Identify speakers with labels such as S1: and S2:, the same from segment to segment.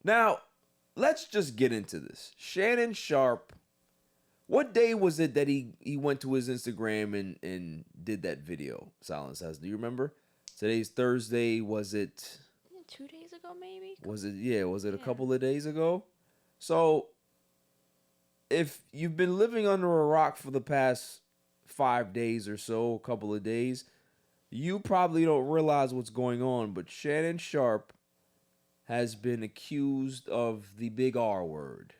S1: Now, let's just get into this. Shannon Sharpe, what day was it that he went to his Instagram and did that video? Silence says, do you remember? Today's Thursday. Was it
S2: 2 days ago, maybe?
S1: Was it a couple of days ago? So, if you've been living under a rock for the past 5 days or so, a couple of days, you probably don't realize what's going on, but Shannon Sharpe has been accused of the big R word.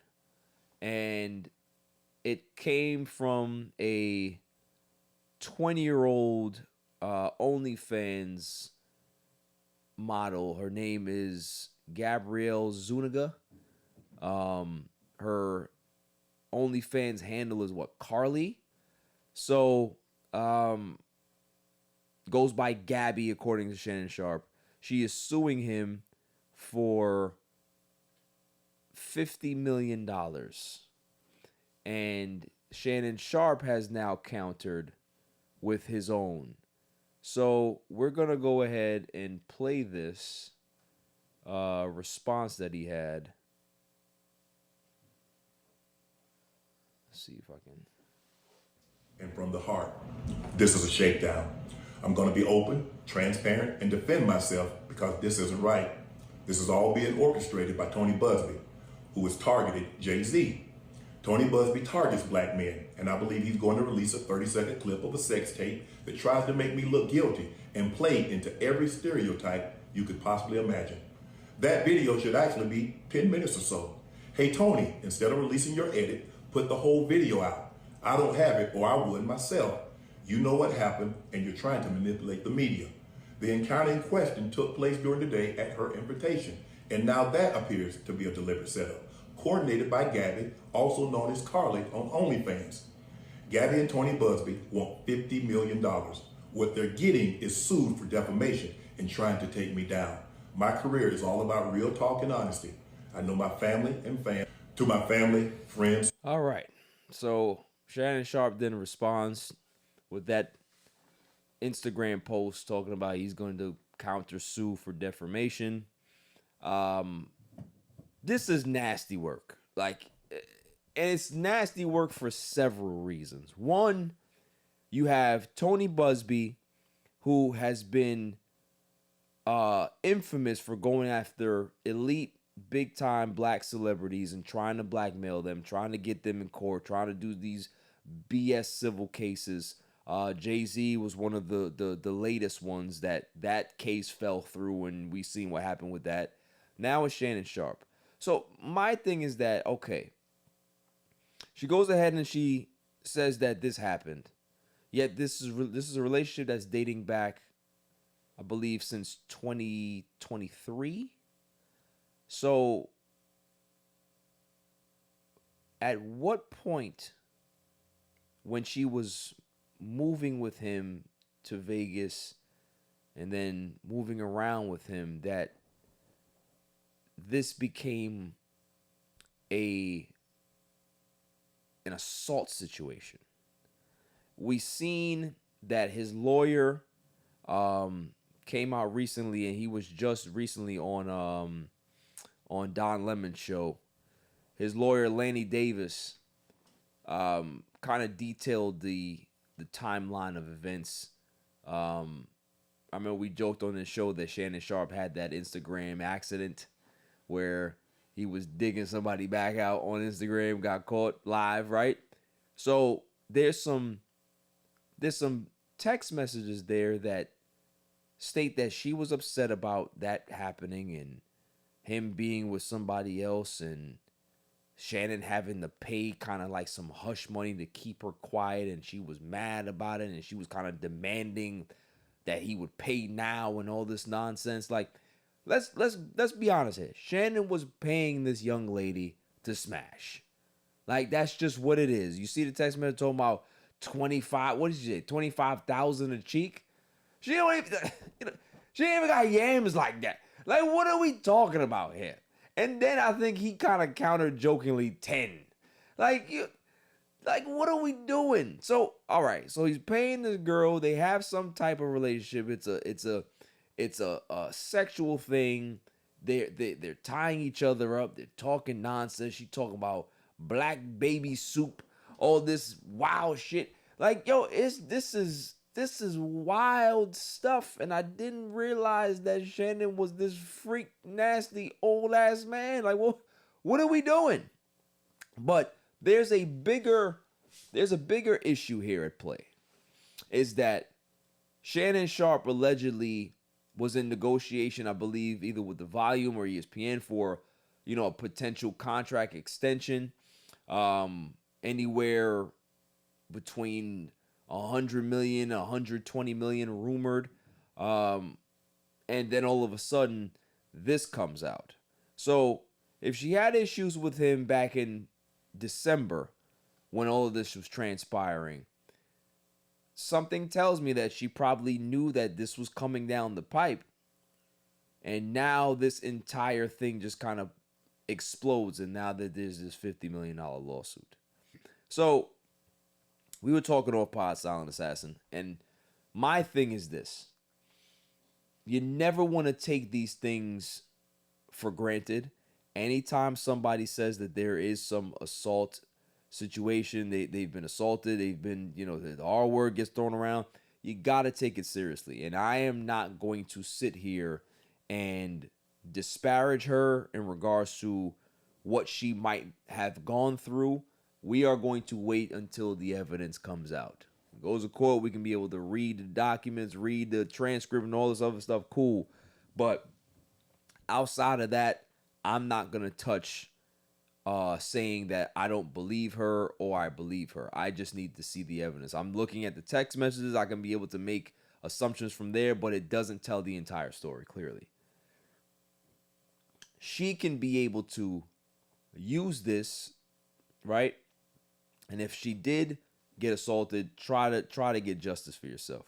S1: And it came from a 20-year-old OnlyFans model. Her name is Gabbi Zuniga. Her OnlyFans handle is what? Carly. So, goes by Gabby according to Shannon Sharpe. She is suing him for $50 million. And Shannon Sharpe has now countered with his own. So we're going to go ahead and play this response that he had. Let's see if I can.
S3: And from the heart, this is a shakedown. I'm going to be open, transparent, and defend myself because this isn't right. This is all being orchestrated by Tony Buzbee, who has targeted Jay-Z. Tony Buzbee targets black men, and I believe he's going to release a 30-second clip of a sex tape that tries to make me look guilty and play into every stereotype you could possibly imagine. That video should actually be 10 minutes or so. Hey Tony, instead of releasing your edit, put the whole video out. I don't have it, or I would myself. You know what happened, and you're trying to manipulate the media. The encounter in question took place during the day at her invitation, and now that appears to be a deliberate setup, coordinated by Gabby, also known as Carly on OnlyFans. Gabby and Tony Buzbee want $50 million. What they're getting is sued for defamation and trying to take me down. My career is all about real talk and honesty. I know my family and fans. To my family, friends.
S1: All right. So Shannon Sharpe then responds with that Instagram post talking about he's going to counter sue for defamation. This is nasty work. And it's nasty work for several reasons. One, you have Tony Buzbee, who has been infamous for going after elite, big-time black celebrities and trying to blackmail them, trying to get them in court, trying to do these BS civil cases. Jay-Z was one of the latest ones that case fell through, and we seen what happened with that. Now it's Shannon Sharpe. So my thing is that, okay, she goes ahead and she says that this happened. Yet this is a relationship that's dating back, I believe, since 2023. So at what point, when she was moving with him to Vegas and then moving around with him, that this became an assault situation? We seen that his lawyer came out recently, and he was just recently on Don Lemon's show. His lawyer, Lanny Davis, kind of detailed the timeline of events. I remember we joked on this show that Shannon Sharpe had that Instagram accident where he was digging somebody back out on Instagram, got caught live, right? So there's some text messages there that state that she was upset about that happening and him being with somebody else, and Shannon having to pay kind of like some hush money to keep her quiet, and she was mad about it, and she was kind of demanding that he would pay now and all this nonsense. Like, let's be honest here. Shannon was paying this young lady to smash. Like, that's just what it is. You see the text message talking about 25. What did you say? 25,000 a cheek. She don't even, she ain't even got yams like that. Like, what are we talking about here? And then I think he kind of countered jokingly 10. Like, what are we doing? So, all right. So he's paying this girl. They have some type of relationship. It's a sexual thing they're tying each other up. They're talking nonsense. She talking about black baby soup, all this wild shit. Like, yo, this is wild stuff, and I didn't realize that Shannon was this freak, nasty, old ass man. Like, what are we doing? But there's a bigger issue here at play, is that Shannon Sharpe allegedly was in negotiation, I believe, either with the Volume or ESPN for, a potential contract extension, anywhere between 100 million, 120 million rumored. And then all of a sudden, this comes out. So if she had issues with him back in December, when all of this was transpiring, something tells me that she probably knew that this was coming down the pipe. And now this entire thing just kind of explodes. And now that there's this $50 million lawsuit. So we were talking off pod, Silent Assassin. And my thing is this. You never want to take these things for granted. Anytime somebody says that there is some assault situation, they've been assaulted, they've been, the R word gets thrown around, you got to take it seriously. And I am not going to sit here and disparage her in regards to what she might have gone through. We are going to wait until the evidence comes out. If it goes to court, we can be able to read the documents, read the transcript and all this other stuff, cool. But outside of that, I'm not going to touch saying that I don't believe her or I believe her. I just need to see the evidence. I'm looking at the text messages. I can be able to make assumptions from there, but it doesn't tell the entire story clearly. She can be able to use this, right? And if she did get assaulted, try to get justice for yourself.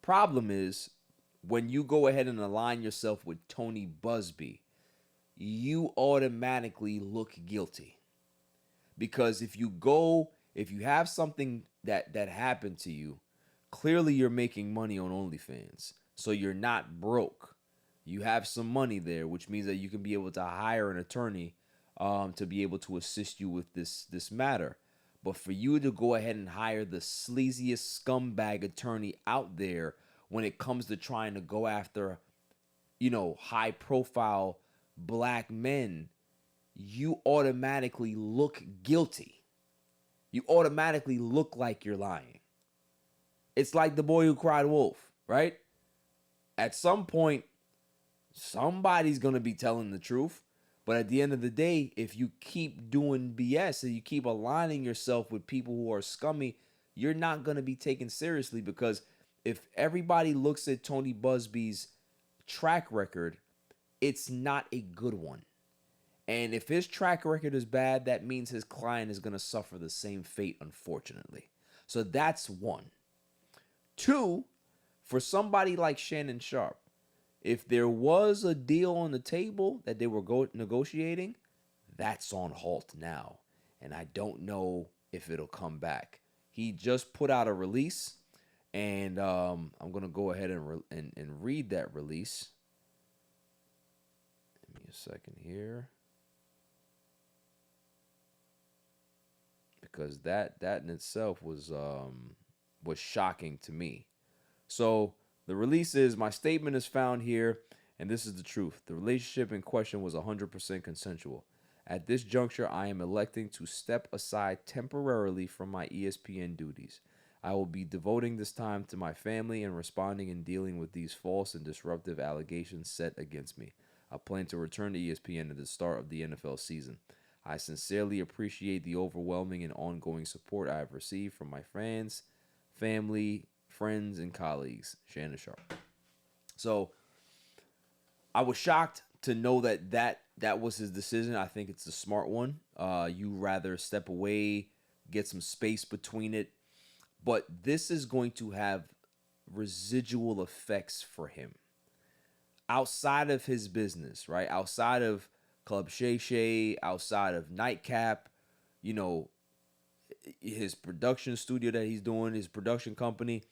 S1: Problem is, when you go ahead and align yourself with Tony Busby, you automatically look guilty. Because if you have something that happened to you, clearly you're making money on OnlyFans. So you're not broke. You have some money there, which means that you can be able to hire an attorney to be able to assist you with this matter. But for you to go ahead and hire the sleaziest scumbag attorney out there when it comes to trying to go after, high profile black men, you automatically look guilty. You automatically look like you're lying. It's like the boy who cried wolf, right? At some point, somebody's going to be telling the truth. But at the end of the day, if you keep doing BS and you keep aligning yourself with people who are scummy, you're not going to be taken seriously, because if everybody looks at Tony Busby's track record, it's not a good one. And if his track record is bad, that means his client is going to suffer the same fate, unfortunately. So that's one. Two, for somebody like Shannon Sharpe, if there was a deal on the table that they were negotiating, that's on halt now. And I don't know if it'll come back. He just put out a release, and I'm going to go ahead and read that release. Give me a second here. Because that in itself was shocking to me. So the release is, my statement is found here, and this is the truth. The relationship in question was 100% consensual. At this juncture, I am electing to step aside temporarily from my ESPN duties. I will be devoting this time to my family and responding and dealing with these false and disruptive allegations set against me. I plan to return to ESPN at the start of the NFL season. I sincerely appreciate the overwhelming and ongoing support I have received from my fans, family, friends, and colleagues. Shannon Sharpe. So I was shocked to know that was his decision. I think it's the smart one. You rather step away, get some space between it. But this is going to have residual effects for him. Outside of his business, right? Outside of Club Shay Shay, outside of Nightcap, his production studio that he's doing, his production company,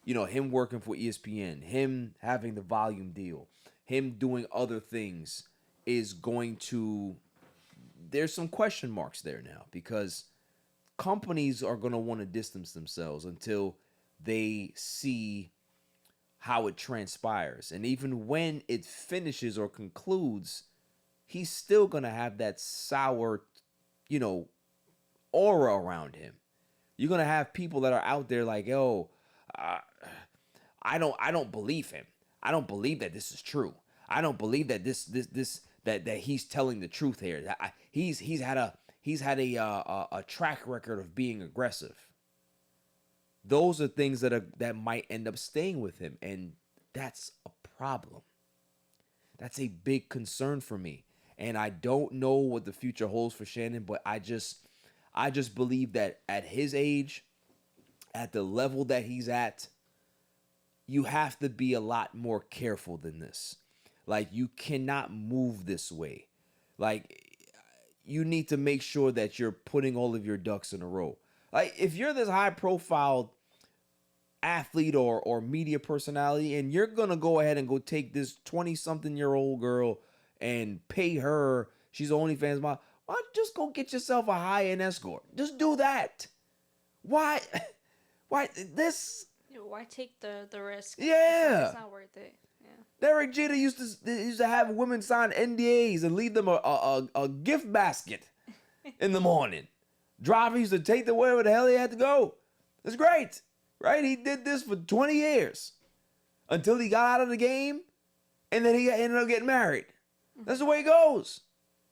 S1: him working for ESPN, him having the Volume deal, him doing other things is going to, there's some question marks there now, because companies are going to want to distance themselves until they see how it transpires. And even when it finishes or concludes, he's still going to have that sour, aura around him. You're going to have people that are out there like, yo, I don't believe him. I don't believe that this is true. I don't believe that that he's telling the truth here. He's had a track record of being aggressive. Those are things that might end up staying with him, and that's a problem. That's a big concern for me, and I don't know what the future holds for Shannon, but I just believe that at his age, at the level that he's at, you have to be a lot more careful than this. Like, you cannot move this way. Like, you need to make sure that you're putting all of your ducks in a row. Like, if you're this high-profile athlete or media personality, and you're going to go ahead and go take this 20-something-year-old girl and pay her, she's OnlyFans mom, why don't you just go get yourself a high-end escort? Just do that. Why this?
S2: Why take the risk?
S1: Yeah.
S2: It's not worth it. Yeah.
S1: Derek Jeter used to have women sign NDAs and leave them a gift basket in the morning. Driver used to take them wherever the hell he had to go. It's great, right? He did this for 20 years until he got out of the game, and then he ended up getting married. That's the way it goes.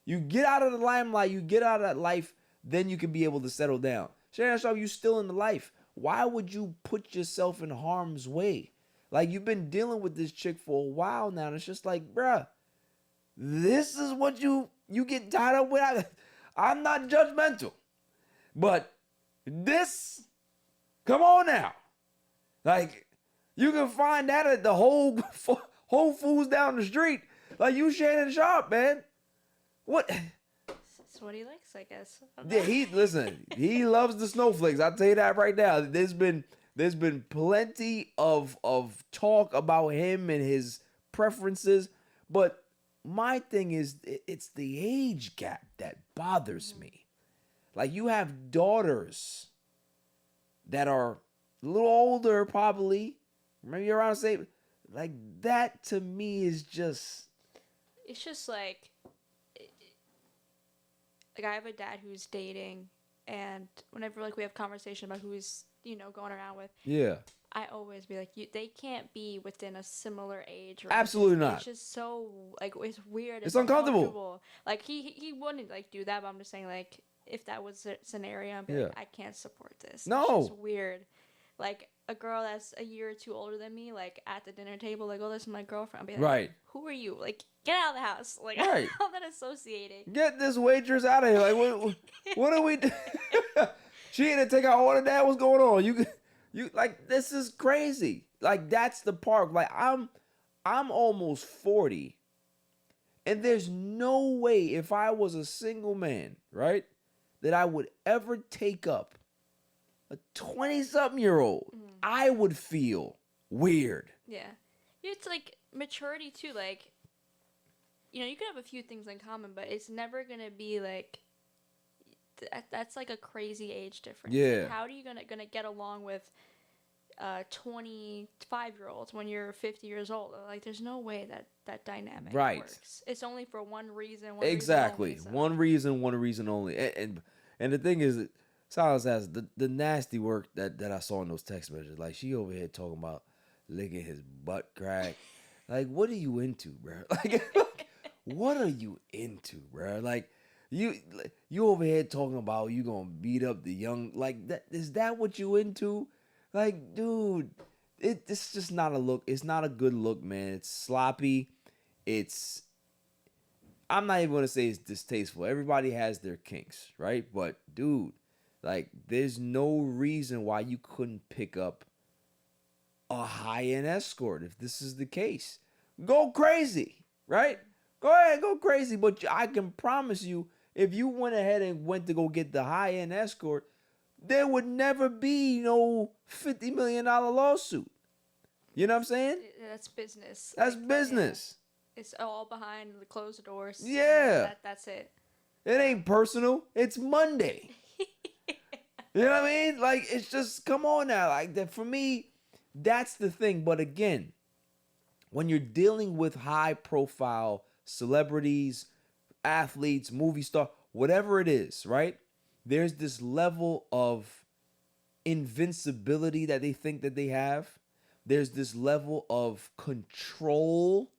S1: You get out of the limelight, you get out of that life, then you can be able to settle down. Shannon Sharpe, you still in the life. Why would you put yourself in harm's way? Like, you've been dealing with this chick for a while now, and it's just like, bruh, this is what you get tied up with. I'm not judgmental, but this, come on now. Like, you can find that at the Whole Foods down the street. Like, you Shannon Sharpe, man. What?
S2: That's what he likes, I guess.
S1: Yeah, he loves the snowflakes. I'll tell you that right now. There's been plenty of talk about him and his preferences, but my thing is, it's the age gap that bothers me. Like, you have daughters that are a little older, probably, maybe around the same. Like, that to me is just.
S2: It's just like I have a dad who's dating, and whenever we have conversation about who he's going around with,
S1: yeah,
S2: I always be like, they can't be within a similar age. Right?
S1: Absolutely not.
S2: It's just so it's weird.
S1: It's uncomfortable.
S2: Like he wouldn't do that, but I'm just saying, like, if that was a scenario, I'd be like, I can't support this.
S1: No,
S2: it's just weird. Like, a girl that's a year or two older than me, like, at the dinner table, like, oh, this is my girlfriend. I'll be like,
S1: right.
S2: Who are you? Like, get out of the house. Like,
S1: right.
S2: I'm not associating.
S1: Get this waitress out of here. Like, what are we doing? She had to take our order, Dad. What's going on? You like, this is crazy. Like, that's the part. Like, I'm almost 40, and there's no way, if I was a single man, right, that I would ever take up a 20-something-year-old. I would feel weird.
S2: Yeah. It's like maturity too. Like, you can have a few things in common, but it's never going to be like, that's like a crazy age difference.
S1: Yeah.
S2: Like, how are you gonna get along with 25-year-olds when you're 50 years old? Like, there's no way that dynamic works. It's only for one reason.
S1: Exactly.
S2: Reason only, so.
S1: One reason only. And the thing is, Silas has the nasty work that I saw in those text messages. Like, she over here talking about licking his butt crack. Like, what are you into, bro? Like, what are you into, bro? Like, you over here talking about you gonna beat up the young, like, that is that what you into? Like, dude, it's just not a look. It's not a good look, man. It's sloppy. I'm not even gonna say it's distasteful. Everybody has their kinks, right? But dude, like, there's no reason why you couldn't pick up a high-end escort if this is the case. Go crazy, right? Go ahead, go crazy. But I can promise you, if you went ahead and went to go get the high-end escort, there would never be no $50 million lawsuit. You know what I'm saying?
S2: That's business.
S1: That's business.
S2: It's all behind the closed doors.
S1: Yeah.
S2: That's it.
S1: It ain't personal. It's Monday. You know what I mean? Like, it's just, come on now. Like, that for me, that's the thing. But again, when you're dealing with high profile celebrities, athletes, movie star, whatever it is, right? There's this level of invincibility that they think that they have. There's this level of control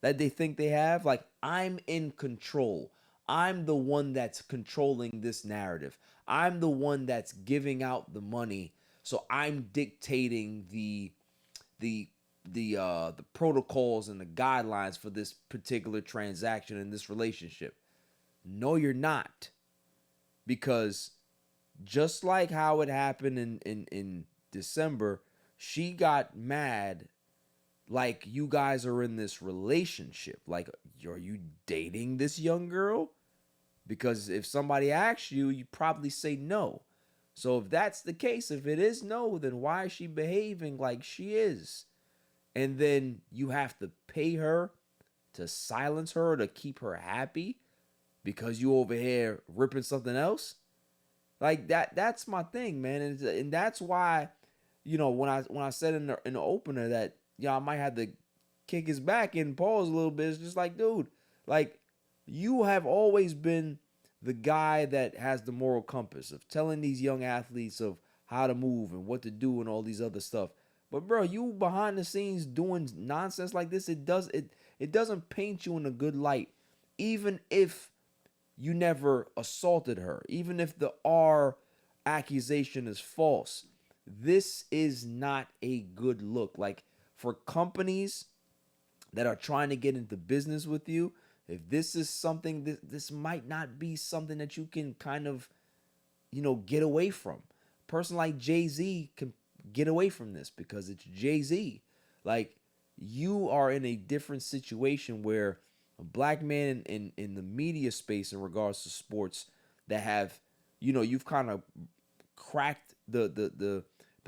S1: that they think they have. Like, I'm in control. I'm the one that's controlling this narrative. I'm the one that's giving out the money. So I'm dictating the protocols and the guidelines for this particular transaction in this relationship. No, you're not. Because just like how it happened in December, she got mad like you guys are in this relationship. Like, are you dating this young girl? Because if somebody asks you, you probably say no. So if that's the case, if it is no, then why is she behaving like she is? And then you have to pay her to silence her, to keep her happy because you over here ripping something else. Like that's my thing, man. And that's why, when I said in the opener that, I might have to kick his back and pause a little bit. It's just like, dude, like, you have always been the guy that has the moral compass of telling these young athletes of how to move and what to do and all these other stuff. But bro, you behind the scenes doing nonsense like this, it doesn't paint you in a good light. Even if you never assaulted her, even if the R accusation is false, this is not a good look. Like, for companies that are trying to get into business with you, if this is something, this might not be something that you can kind of, get away from. A person like Jay-Z can get away from this because it's Jay-Z. Like, you are in a different situation where a black man in the media space in regards to sports that have, you've kind of cracked the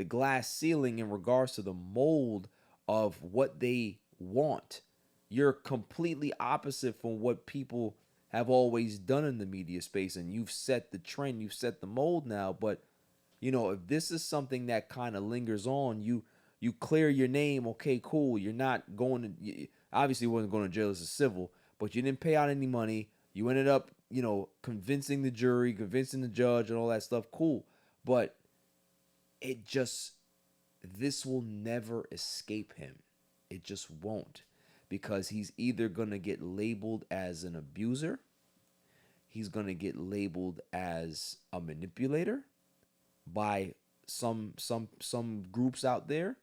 S1: glass ceiling in regards to the mold of what they want. You're completely opposite from what people have always done in the media space, and you've set the trend, you've set the mold now. But if this is something that kind of lingers on, you clear your name. Okay, cool. You're not going to, obviously you wasn't going to jail as a civil, but you didn't pay out any money. You ended up, convincing the jury, convincing the judge and all that stuff. Cool. But this will never escape him. It just won't. Because he's either going to get labeled as an abuser, he's going to get labeled as a manipulator by some groups out there,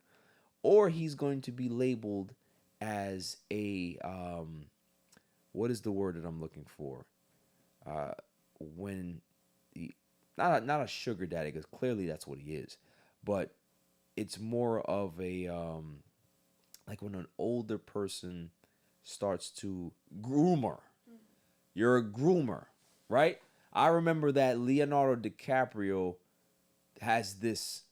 S1: or he's going to be labeled as a what is the word that I'm looking for? When not a sugar daddy, because clearly that's what he is, but it's more of a like when an older person starts to groomer. You're a groomer, right? I remember that Leonardo DiCaprio has this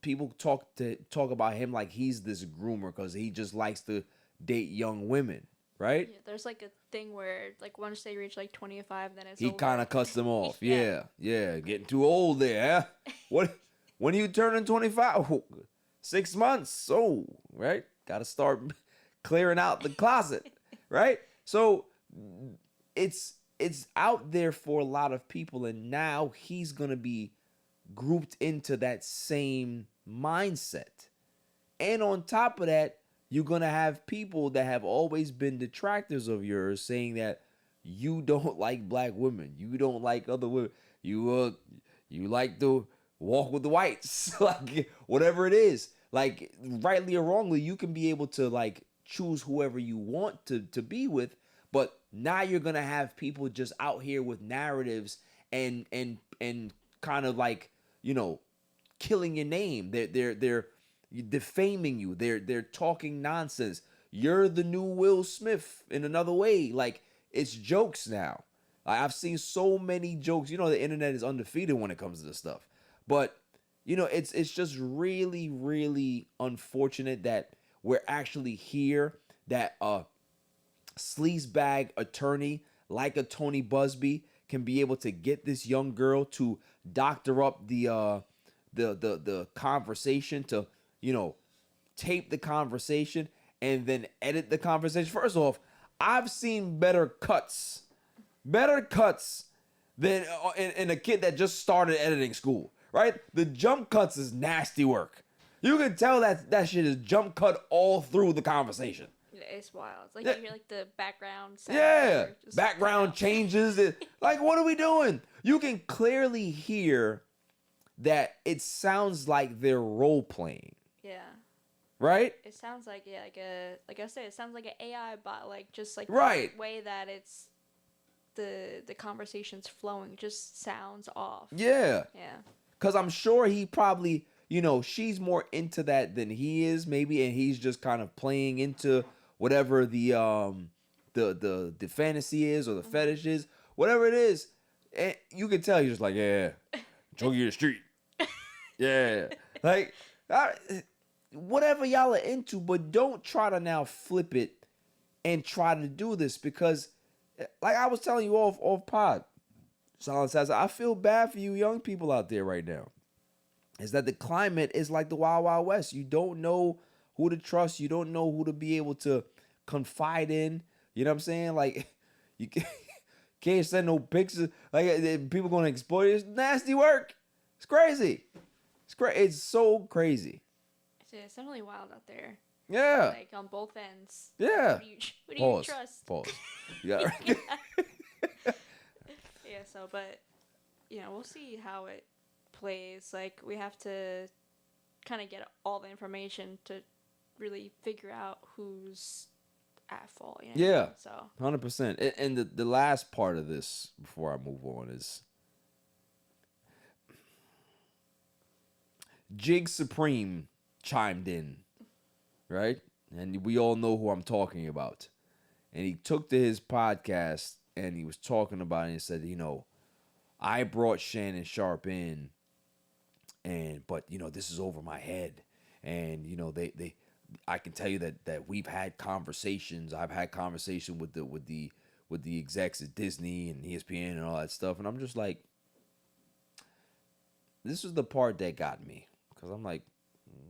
S1: people talk about him like he's this groomer because he just likes to date young women, right?
S2: Yeah, there's like a thing where like once they reach like 25, then
S1: he kind of cuts them off. Yeah, getting too old there. Huh? When you turning 25? 6 months. So, right? Got to start clearing out the closet, right? So it's out there for a lot of people, and now he's going to be grouped into that same mindset. And on top of that, you're going to have people that have always been detractors of yours saying that you don't like black women, you don't like other women, you like to walk with the whites, like whatever it is. Like, rightly or wrongly, you can be able to like choose whoever you want to be with, but now you're gonna have people just out here with narratives and kind of like, killing your name. They're defaming you. They're talking nonsense. You're the new Will Smith in another way. Like, it's jokes now. I've seen so many jokes. The internet is undefeated when it comes to this stuff. But it's just really, really unfortunate that we're actually here, that a sleazebag attorney like a Tony Busby can be able to get this young girl to doctor up the conversation, to, you know, tape the conversation and then edit the conversation. First off, I've seen better cuts than in a kid that just started editing school, right? The jump cuts is nasty work. You can tell that shit is jump cut all through the conversation.
S2: It's wild. It's like you hear like the background sound.
S1: Yeah, background changes. Like, what are we doing? You can clearly hear that it sounds like they're role playing.
S2: Yeah.
S1: Right?
S2: It sounds like like I said, it sounds like an AI bot, like just like
S1: right.
S2: The way that it's the conversation's flowing just sounds off.
S1: Yeah.
S2: Yeah.
S1: Cause I'm sure he probably, you know, she's more into that than he is, maybe, and he's just kind of playing into whatever the fantasy is or the fetish is, whatever it is. And you can tell he's just like, yeah, jockey in the street. Yeah. Like, whatever y'all are into, but don't try to now flip it and try to do this, because like I was telling you off pod, Solid says, I feel bad for you young people out there right now. Is that the climate is like the Wild Wild West. You don't know who to trust. You don't know who to be able to confide in. You know what I'm saying? Like, you can't send no pictures. Like, people going to exploit it. It's nasty work. It's crazy. It's so crazy.
S2: It's definitely wild out there.
S1: Yeah.
S2: Like, on both ends.
S1: Yeah.
S2: Who do you trust?
S1: Pause. You got it right.
S2: Yeah, so, but, you know, we'll see how it plays. Like, we have to kind of get all the information to really figure out who's at fault. You know?
S1: Yeah.
S2: So
S1: 100%. And the last part of this, before I move on, is Jig Supreme chimed in, right? And we all know who I'm talking about. And he took to his podcast and he was talking about it and said, you know, I brought Shannon Sharpe in, but you know, this is over my head. And you know, I can tell you that we've had conversations. I've had conversation with the execs at Disney and ESPN and all that stuff. And I'm just like, this is the part that got me, because I'm like,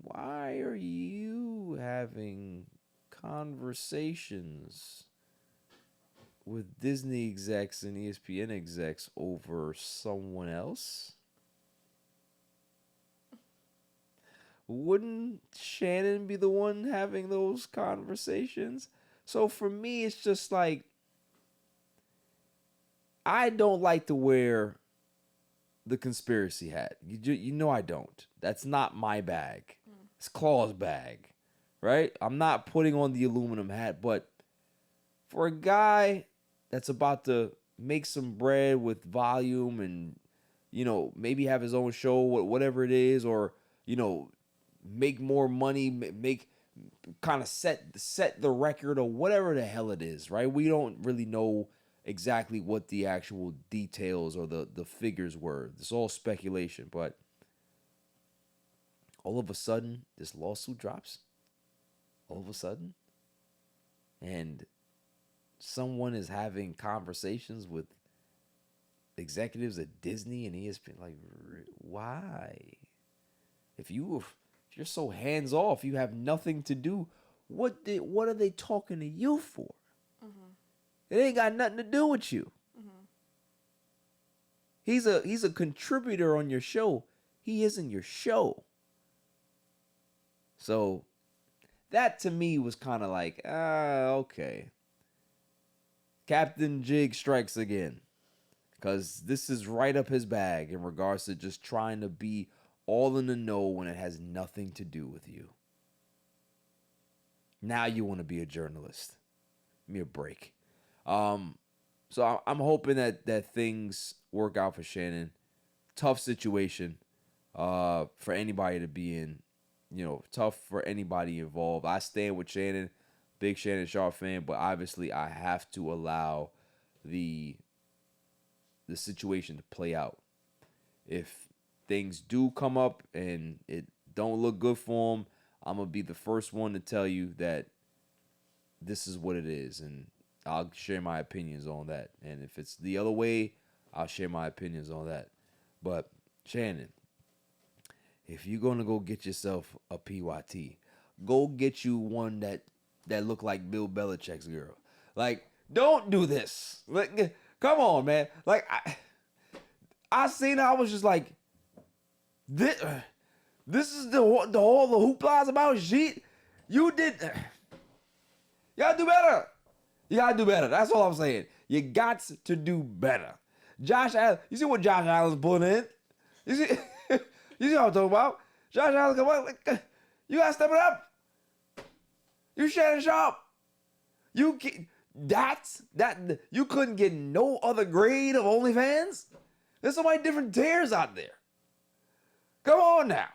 S1: why are you having conversations with Disney execs and ESPN execs over someone else? Wouldn't Shannon be the one having those conversations? So for me, it's just like, I don't like to wear the conspiracy hat. You know I don't. That's not my bag. It's Claw's bag, right? I'm not putting on the aluminum hat, but for a guy that's about to make some bread with volume and, you know, maybe have his own show, whatever it is, or, you know, make more money, make kind of set the record or whatever the hell it is, right? We don't really know exactly what the actual details or the figures were. It's all speculation, but all of a sudden, this lawsuit drops. All of a sudden. And someone is having conversations with executives at Disney and ESPN. Like, why? If you're so hands off, you have nothing to do. What are they talking to you for? Mm-hmm. It ain't got nothing to do with you. Mm-hmm. He's a contributor on your show. He isn't your show. So that to me was kind of like, okay. Captain Jig strikes again. Because this is right up his bag in regards to just trying to be all in the know when it has nothing to do with you. Now you want to be a journalist. Give me a break. So I'm hoping that things work out for Shannon. Tough situation for anybody to be in. You know, tough for anybody involved. I stand with Shannon, big Shannon Sharpe fan, but obviously I have to allow the situation to play out. If things do come up and it don't look good for him, I'm going to be the first one to tell you that this is what it is, and I'll share my opinions on that. And if it's the other way, I'll share my opinions on that. But Shannon, if you're gonna go get yourself a PYT, go get you one that look like Bill Belichick's girl. Like, don't do this. Like, come on, man. Like, I seen her, I was just like, this is the whole the hooplas about shit. You gotta do better. You gotta do better. That's all I'm saying. You got to do better. Josh Allen, you see what Josh Allen's pulling in? You see, you see what I'm talking about? Josh Allen, come on, you gotta step it up. You Shannon Sharpe. You couldn't get no other grade of OnlyFans? There's so many different tiers out there. Come on now.